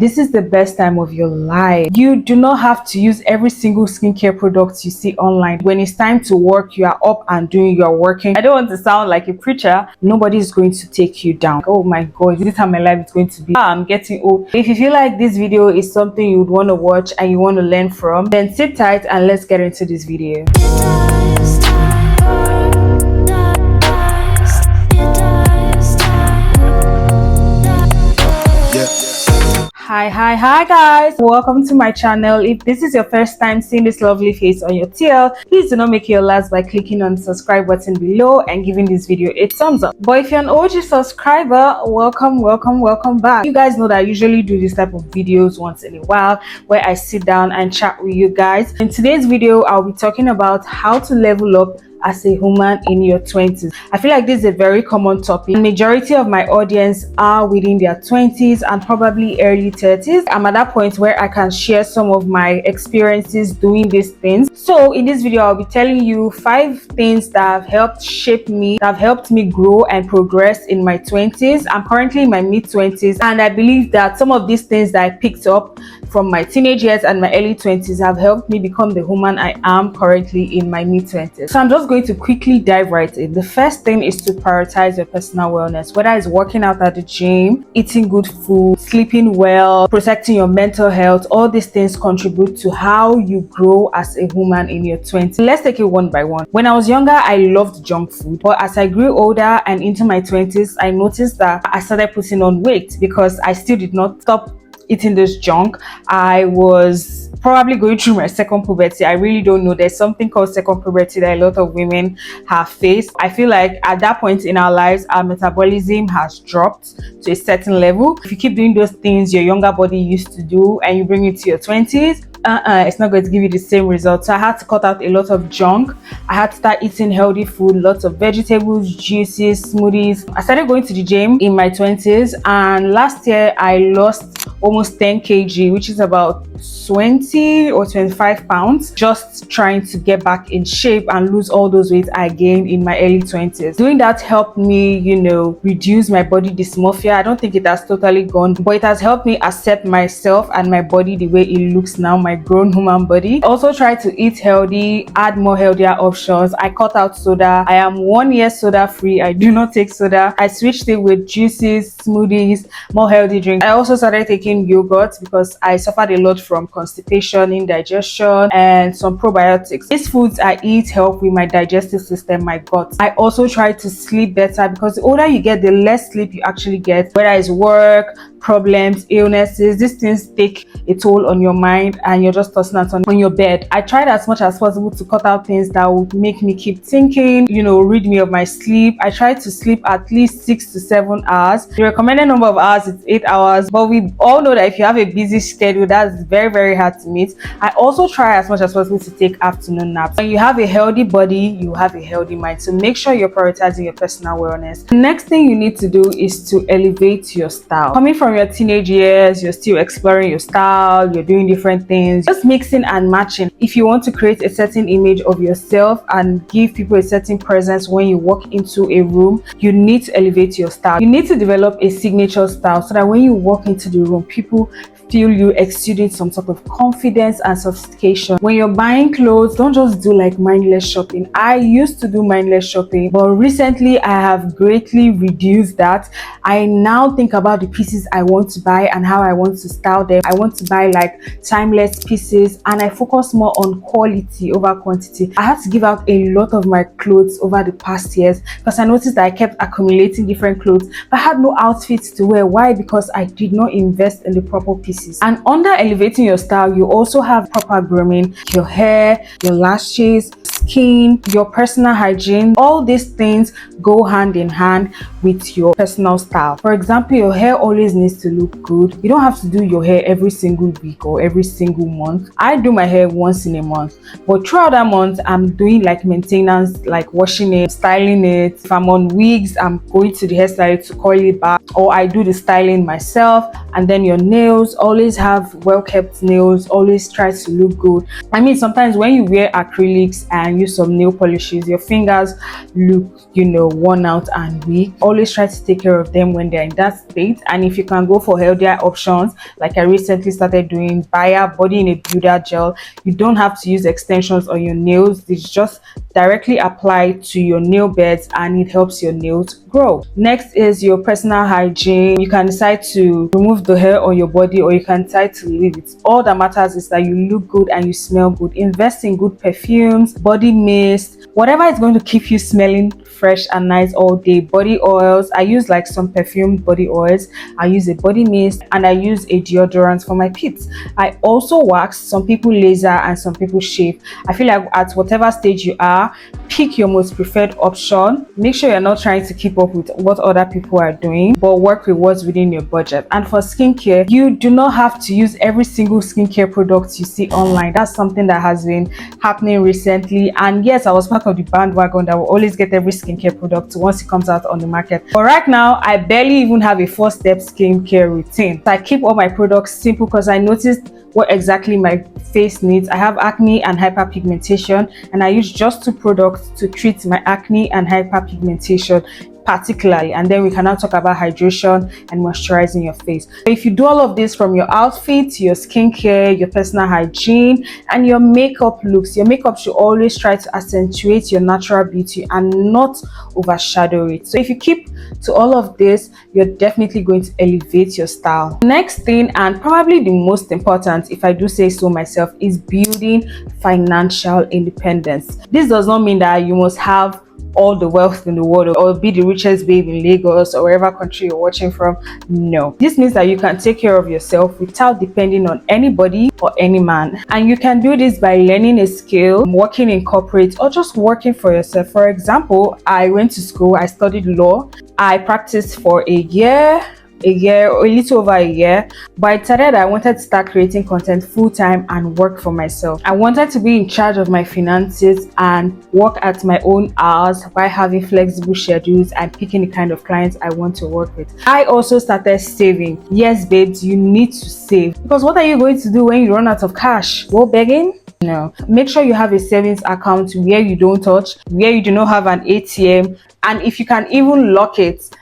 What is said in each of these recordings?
this is the best time of your life. You do not have to use every single skincare product you see online. When it's time to work, you are up and doing, you are working. I don't want to sound like a preacher. Nobody is going to take you down. Oh my god, this is how my life is going to be. I'm getting old. If you feel like this video is something you would want to watch and you want to learn from, then sit tight and let's get into this video. Hi guys, welcome to my channel. If this is your first time seeing this lovely face on your TL, please do not make it your last by clicking on the subscribe button below and giving this video a thumbs up. But if you're an OG subscriber, welcome back. You guys know that I usually do this type of videos once in a while where I sit down and chat with you guys. In today's video, I'll be talking about how to level up as a woman in your 20s. I feel like this is a very common topic. The majority of my audience are within their 20s and probably early 30s. I'm at that point where I can share some of my experiences doing these things. So in this video, I'll be telling you 5 things that have helped shape me, that have helped me grow and progress in my 20s. I'm currently in my mid-20s, and I believe that some of these things that I picked up from my teenage years and my early 20s have helped me become the woman I am currently in my mid-20s. So I'm just going to quickly dive right in. The first thing is to prioritize your personal wellness, whether it's working out at the gym, eating good food, sleeping well, protecting your mental health. All these things contribute to how you grow as a woman in your 20s. Let's take it one by one. When I was younger, I loved junk food, but as I grew older and into my 20s, I noticed that I started putting on weight because I still did not stop eating this junk. I was probably going through my second puberty. I really don't know. There's something called second puberty that a lot of women have faced. I feel like at that point in our lives, our metabolism has dropped to a certain level. If you keep doing those things your younger body used to do and you bring it to your 20s, it's not going to give you the same result. So I had to cut out a lot of junk. I had to start eating healthy food, lots of vegetables, juices, smoothies. I started going to the gym in my 20s, and last year I lost almost 10 kg, which is about 20 or 25 pounds, just trying to get back in shape and lose all those weight I gained in my early 20s. Doing that helped me, reduce my body dysmorphia. I don't think it has totally gone, but it has helped me accept myself and my body the way it looks now, my grown human body. Also try to eat healthy, add more healthier options. I cut out soda. I am 1 year soda free. I do not take soda. I switched it with juices, smoothies, more healthy drinks. I also started taking yogurt because I suffered a lot from constipation, indigestion, and some probiotics. These foods I eat help with my digestive system, my gut. I also try to sleep better because the older you get, the less sleep you actually get, whether it's work, problems, illnesses. These things take a toll on your mind and you're just tossing out on your bed. I tried as much as possible to cut out things that would make me keep thinking, rid me of my sleep. I tried to sleep at least 6 to 7 hours. The recommended number of hours is 8 hours, but we all know that if you have a busy schedule, that's very, very hard to meet. I also try as much as possible to take afternoon naps. When you have a healthy body, you have a healthy mind. So make sure you're prioritizing your personal wellness. The next thing you need to do is to elevate your style. Coming from your teenage years, you're still exploring your style, you're doing different things, just mixing and matching. If you want to create a certain image of yourself and give people a certain presence when you walk into a room, you need to elevate your style. You need to develop a signature style so that when you walk into the room, people feel you exuding some sort of confidence and sophistication. When you're buying clothes, don't just do like mindless shopping. I used to do mindless shopping, but recently I have greatly reduced that. I now think about the pieces I want to buy and how I want to style them. I want to buy like timeless pieces, and I focus more on quality over quantity. I had to give out a lot of my clothes over the past years because I noticed that I kept accumulating different clothes, but I had no outfits to wear. Why? Because I did not invest in the proper pieces. And under elevating your style, you also have proper grooming, your hair, your lashes, skin, your personal hygiene. All these things go hand in hand with your personal style. For example, your hair always needs to look good. You don't have to do your hair every single week or every single month. I do my hair once in a month, but throughout that month, I'm doing like maintenance, like washing it, styling it. If I'm on wigs, I'm going to the hairstylist to curl it back, or I do the styling myself. And then your nails, always have well-kept nails, always try to look good. I mean, sometimes when you wear acrylics and and use some nail polishes, your fingers look, worn out and weak. Always try to take care of them when they're in that state. And if you can go for healthier options, like I recently started doing Bayer body in a builder gel, you don't have to use extensions on your nails. It's just directly applied to your nail beds and it helps your nails grow. Next is your personal hygiene. You can decide to remove the hair on your body or you can decide to leave it. All that matters is that you look good and you smell good. Invest in good perfumes, body mist, whatever is going to keep you smelling fresh and nice all day. Body oils, I use like some perfumed body oils, I use a body mist, and I use a deodorant for my pits. I also wax. Some people laser and some people shave. I feel like at whatever stage you are, pick your most preferred option. Make sure you're not trying to keep up with what other people are doing, but work with what's within your budget. And for skincare, you do not have to use every single skincare product you see online. That's something that has been happening recently, and yes, I was part of the bandwagon that will always get every skincare product once it comes out on the market. But right now, I barely even have a 4-step skincare routine. I keep all my products simple because I noticed what exactly my face needs. I have acne and hyperpigmentation, and I use just 2 products to treat my acne and hyperpigmentation particularly, and then we can now talk about hydration and moisturizing your face. So if you do all of this from your outfit to your skincare, your personal hygiene, and your makeup looks, your makeup should always try to accentuate your natural beauty and not overshadow it. So if you keep to all of this, you're definitely going to elevate your style. Next thing, and probably the most important, if I do say so myself, is building financial independence. This does not mean that you must have all the wealth in the world or be the richest babe in Lagos or wherever country you're watching from. No, this means that you can take care of yourself without depending on anybody or any man, and you can do this by learning a skill, working in corporate, or just working for yourself. For example, I went to school, I studied law, I practiced for a little over a year, but I decided I wanted to start creating content full-time and work for myself. I wanted to be in charge of my finances and work at my own hours by having flexible schedules and picking the kind of clients I want to work with. I also started saving. Yes, babes, you need to save, because what are you going to do when you run out of cash? Go begging? No. Make sure you have a savings account where you don't touch, where you do not have an ATM, and if you can even lock it.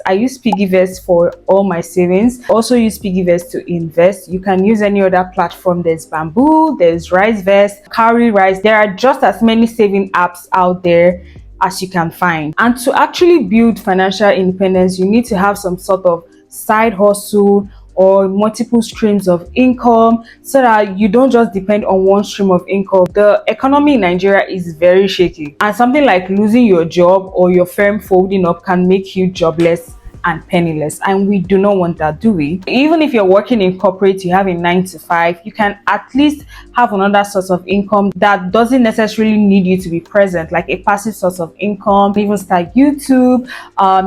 I use Piggyvest for all my savings. Also use Piggyvest to invest. You can use any other platform. There's Bamboo, there's RiseVest, Cowrie Rise. There are just as many saving apps out there as you can find. And to actually build financial independence, you need to have some sort of side hustle or multiple streams of income, so that you don't just depend on one stream of income. The economy in Nigeria is very shaky, and something like losing your job or your firm folding up can make you jobless and penniless, and we do not want that, do we? Even if you're working in corporate, you have a 9-to-5, you can at least have another source of income that doesn't necessarily need you to be present, like a passive source of income. Even start YouTube,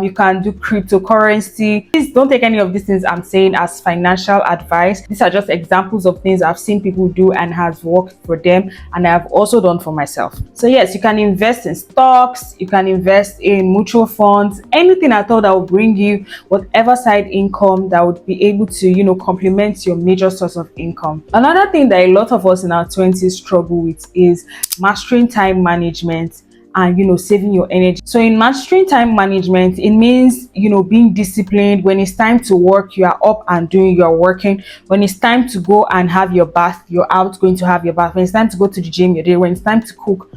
you can do cryptocurrency. Please don't take any of these things I'm saying as financial advice. These are just examples of things I've seen people do and has worked for them, and I've also done for myself. So yes, you can invest in stocks, you can invest in mutual funds, anything at all that will bring you whatever side income that would be able to, complement your major source of income. Another thing that a lot of us in our 20s struggle with is mastering time management and saving your energy. So in mastering time management, it means being disciplined. When it's time to work, you are up and doing, you are working. When it's time to go and have your bath, you're out going to have your bath. When it's time to go to the gym, you're there. When it's time to cook,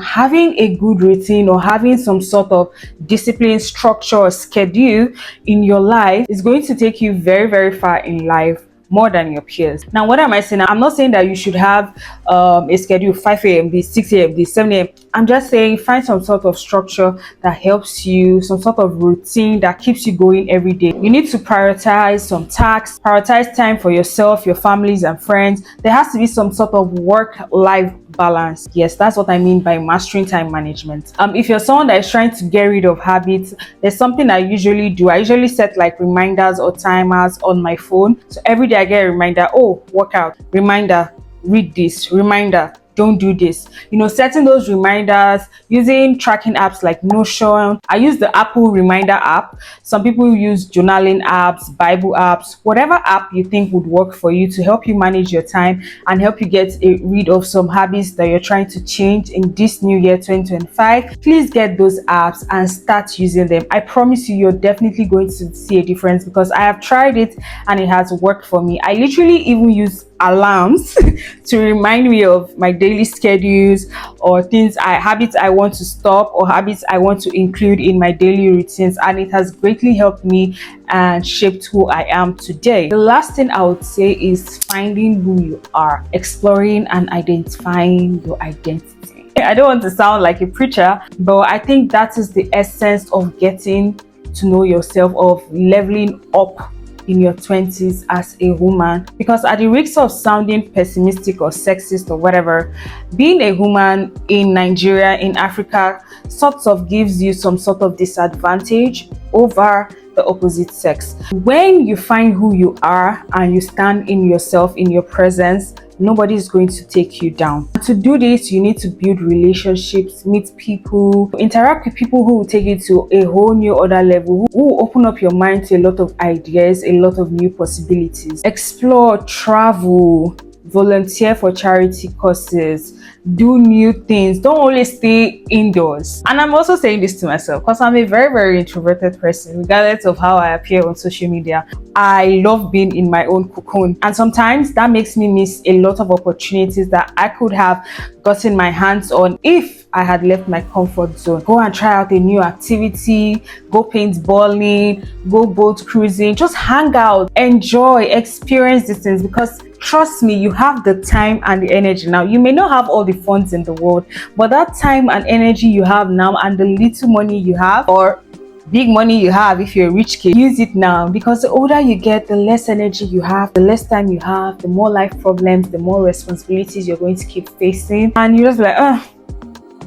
having a good routine or having some sort of discipline, structure, or schedule in your life is going to take you very, very far in life, more than your peers. Now, what am I saying? I'm not saying that you should have a schedule 5 a.m. this, 6 a.m. this, 7 a.m. I'm just saying find some sort of structure that helps you, some sort of routine that keeps you going every day. You need to prioritize some tasks, prioritize time for yourself, your families, and friends. There has to be some sort of work-life balance. Yes, that's what I mean by mastering time management. If you're someone that is trying to get rid of habits, there's something I usually do. I usually set like reminders or timers on my phone. So every day I get a reminder, oh, workout, reminder, read this, reminder, don't do this. You know, setting those reminders, using tracking apps like Notion. I use the Apple reminder app. Some people use journaling apps, Bible apps, whatever app you think would work for you to help you manage your time and help you get rid of some habits that you're trying to change in this new year 2025. Please get those apps and start using them. I promise you, you're definitely going to see a difference because I have tried it and it has worked for me. I literally even use alarms to remind me of my daily schedules or habits I want to stop or habits I want to include in my daily routines, and it has greatly helped me and shaped who I am today. The last thing I would say is finding who you are, exploring and identifying your identity. I don't want to sound like a preacher, but I think that is the essence of getting to know yourself, of leveling up in your 20s as a woman. Because at the risk of sounding pessimistic or sexist or whatever, being a woman in Nigeria, in Africa, sort of gives you some sort of disadvantage over the opposite sex. When you find who you are and you stand in yourself, in your presence, nobody is going to take you down. To do this, you need to build relationships, meet people, interact with people who will take you to a whole new other level, who will open up your mind to a lot of ideas, a lot of new possibilities. Explore, travel, volunteer for charity causes, do new things. Don't only stay indoors. And I'm also saying this to myself because I'm a very, very introverted person, regardless of how I appear on social media. I love being in my own cocoon, and sometimes that makes me miss a lot of opportunities that I could have gotten my hands on if I had left my comfort zone. Go and try out a new activity, go paintballing, go boat cruising, just hang out, enjoy, experience these things, because trust me, you have the time and the energy now. You may not have all the funds in the world, but that time and energy you have now and the little money you have, or big money you have if you're a rich kid, use it now, because the older you get, the less energy you have, the less time you have, the more life problems, the more responsibilities you're going to keep facing, and you're just like,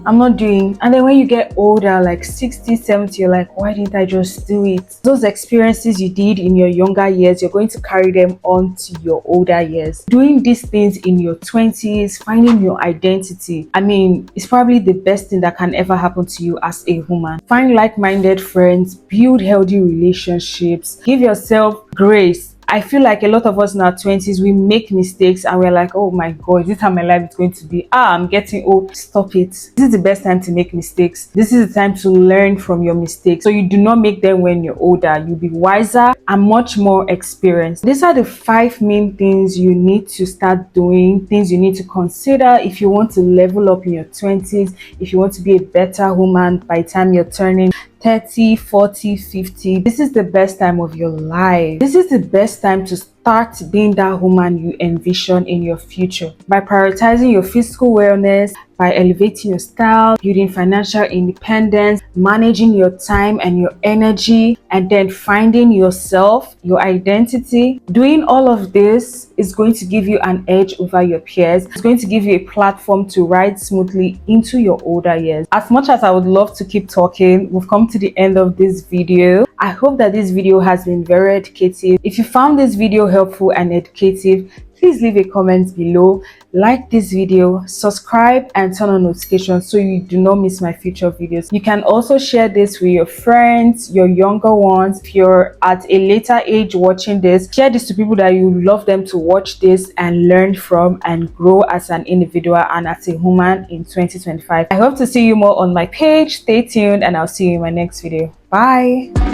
I'm not doing. And then when you get older, like 60, 70, you're like, why didn't I just do it? Those experiences you did in your younger years, you're going to carry them on to your older years. Doing these things in your 20s, finding your identity, I mean, it's probably the best thing that can ever happen to you as a woman. Find like-minded friends, build healthy relationships, give yourself grace. I feel like a lot of us in our 20s, we make mistakes and we're like, oh my God, is this how my life is going to be? I'm getting old. Stop it. This is the best time to make mistakes. This is the time to learn from your mistakes. So you do not make them when you're older. You'll be wiser and much more experienced. These are the 5 main things you need to start doing, things you need to consider if you want to level up in your 20s, if you want to be a better woman by the time you're turning 30, 40, 50. This is the best time of your life. This is the best time to start being that woman you envision in your future. By prioritizing your physical wellness, by elevating your style, building financial independence, managing your time and your energy, and then finding yourself, your identity. Doing all of this is going to give you an edge over your peers. It's going to give you a platform to ride smoothly into your older years. As much as I would love to keep talking, we've come to the end of this video. I hope that this video has been very educative. If you found this video helpful and educative, please leave a comment below, like this video, subscribe and turn on notifications so you do not miss my future videos. You can also share this with your friends, your younger ones. If you're at a later age watching this, share this to people that you love them to watch this and learn from and grow as an individual and as a woman in 2025. I hope to see you more on my page. Stay tuned and I'll see you in my next video. Bye.